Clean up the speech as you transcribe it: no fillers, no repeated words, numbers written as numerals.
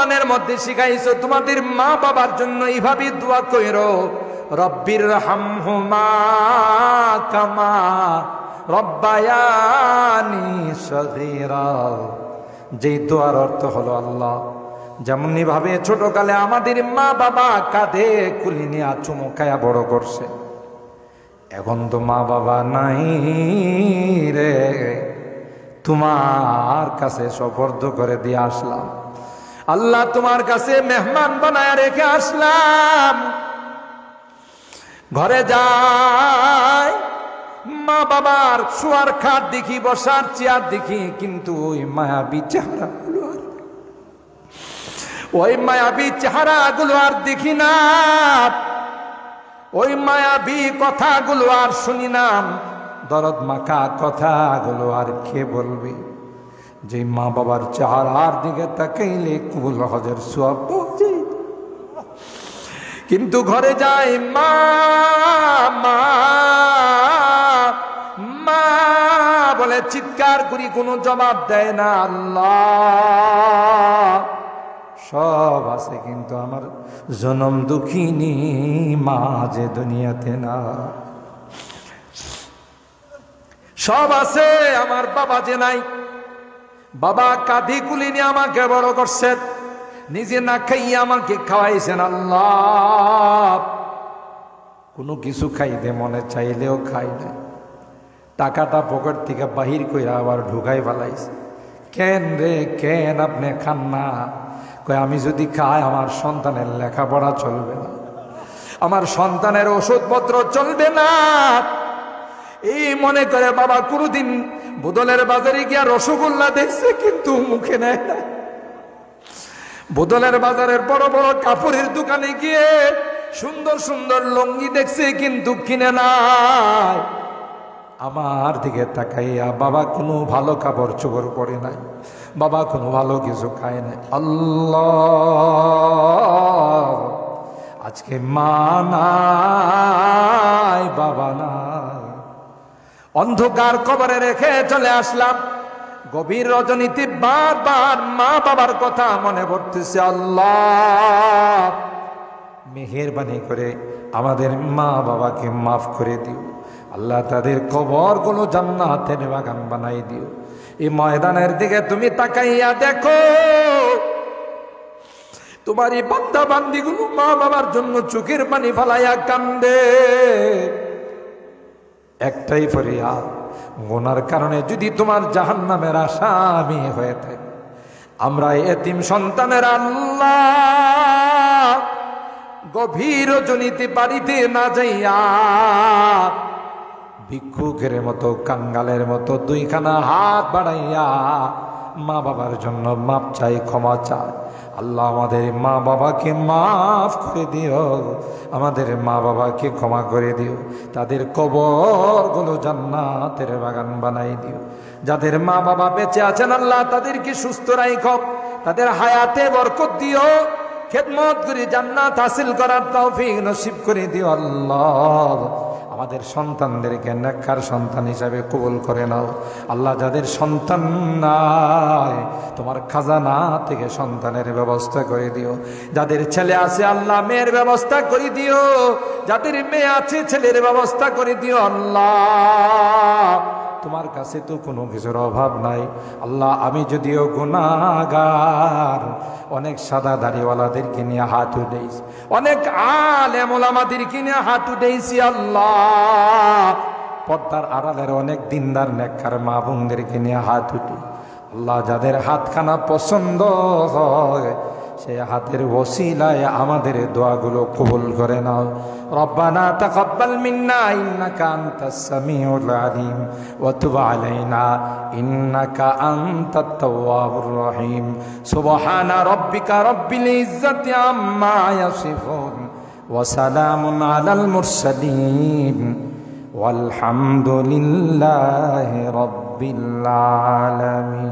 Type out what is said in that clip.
কোরআনের মধ্যে শিখাইছো তোমাদের মা বাবার জন্য এইভাবে দোয়া কইরো, রব্বির হামহুমা কামা রব্বায়ানি সগীরা। যেই দোয়ার অর্থ হলো আল্লাহ যেমনি ভাবে ছোটকালে আমাদের মা বাবা কাঁধে কুলি নিয়ে চুমু খায়া বড় করছে, এখন তো মা বাবা নাই রে, তোমার কাছে সুপর্দ করে দিয়ে আসলাম। আল্লাহ তোমার কাছে মেহমান বানায় রেখে আসলাম। ঘরে যাই মা বাবার শোয়ার খাট দেখি, বসার চেয়ার দেখি, কিন্তু ওই মায়াবী চেহারাগুলো আর দেখি না, ওই মায়াবী কথাগুলো আর শুনি না, দরদ মাখা কথাগুলো আর কে বলবে? যে মা বাবার চেহারার দিকে তাকাইলে কবুল হজের সওয়াব পৌঁছে। কিন্তু ঘরে যাই মা মা মা বলে চিৎকার করি, কোনো জবাব দেয় না। আল্লাহ সব আছে কিন্তু আমার জনম দুঃখিনী মা যে দুনিয়াতে না। সব আছে আমার বাবা যে নাই। বাবা কাঁধে কুলি নিয়ে আমাকে বড় করছেন, নিজে না খাইয়ে আমাকে খাওয়াইছেন। আল্লাহ কোনো কিছু খাইতে মনে চাইলেও খাই না, টাকাটা পকেট থেকে বাহির করে আবার ঢুকাই ফেলাইছে। কেন রে কেন আপনি খান না? কয় আমি যদি খাই আমার সন্তানের লেখাপড়া চলবে না, আমার সন্তানের ওষুধপত্র চলবে না। এই মনে করে বাবা কোনদিন বোতলের বাজারে গিয়া রসগোল্লা দেখছে কিন্তু মুখে নেয় না। বোতলের বাজারের বড় বড় কাপড়ের দোকানে গিয়ে সুন্দর সুন্দর লুঙ্গি দেখছে কিন্তু কিনে নাই। আমার দিকে তাকাইয়া বাবা কোনো ভালো কাপড় চোপড় পরে নাই, বাবা কোনো ভালো কিছু খায় নাই। আল্লাহ আজকে মা নাই বাবা নাই, অন্ধকার কবরে রেখে চলে আসলাম। গভীর রজনীতে বারবার মা বাবার কথা মনে পড়তেছে। আল্লাহ মেহেরবানি করে আমাদের মা বাবাকে মাফ করে দিও। আল্লাহ তাদের কবরগুলো জান্নাতের বাগান বানাই দিও। এই ময়দানের দিকে তুমি তাকাইয়া দেখো, তোমার এই বান্দা বান্দিগুলো মা বাবার জন্য চোখের পানি ফালাইয়া কান্দে। একটাই ফরিয়াদ, গুনার কারণে যদি তোমার জাহান্নামের আসামি হয়ে থাকে, আমরা এতিম সন্তানের আল্লাহ গভীর রজনীতে বাড়িতে না যাইয়া ভিক্ষুকের মতো কাঙ্গালের মতো দুইখানা হাত বাড়াইয়া মা বাবার জন্য মাপ চাই, ক্ষমা চাই। আল্লাহ আমাদের মা বাবাকে মাফ করে দিও, আমাদের মা বাবাকে ক্ষমা করে দিও, তাদের কবরগুলো জান্নাতের বাগান বানাই দিও। যাদের মা বাবা বেঁচে আছেন আল্লাহ তাদেরকে সুস্থ রাখো, তাদের হায়াতে বরকত দিও, খেদমত করে জান্নাত হাসিল করার তৌফিক নসিব করে দিও। আল্লাহ আমাদের সন্তানদেরকে নেককার সন্তান হিসাবে কবুল করে নাও। আল্লাহ যাদের সন্তান নাই তোমার খাজানা থেকে সন্তানের ব্যবস্থা করে দিও। যাদের ছেলে আছে আল্লাহ মেয়ের ব্যবস্থা করে দিও, যাদের মেয়ে আছে ছেলের ব্যবস্থা করে দিও। আল্লাহ তোমার কাছে তো কোনো কিছুর অভাব নাই। আল্লাহ আমি যদিও গুনাহগার, অনেক সাদা দাড়িওয়ালাদেরকে নিয়ে হাত উঠেছি, অনেক আলেম ওলামাদেরকে নিয়ে হাত উঠেছি। আল্লাহ পর্দার আড়ালের অনেক দিনদার নেককার মা বোনদেরকে নিয়ে হাত উঠি। আল্লাহ যাদের হাতখানা পছন্দ হয় সেই হাতের ওসিলায় আমাদের দোয়াগুলো কবুল করে নাও। রব্বানা তাকাব্বাল মিন্না ইন্নাকা আনতাস সামিউল আলিম ওয়া তুব আলাইনা ইন্নাকা আনতাত তাওয়াবুর রহিম। সুবহানা রাব্বিকা রাব্বিল ইজ্জাতি আম্মা ইয়াসিফুন ওয়া সালামুন আলাল মুরসালিন ওয়ালহামদুলিল্লাহি রাব্বিল আলামিন।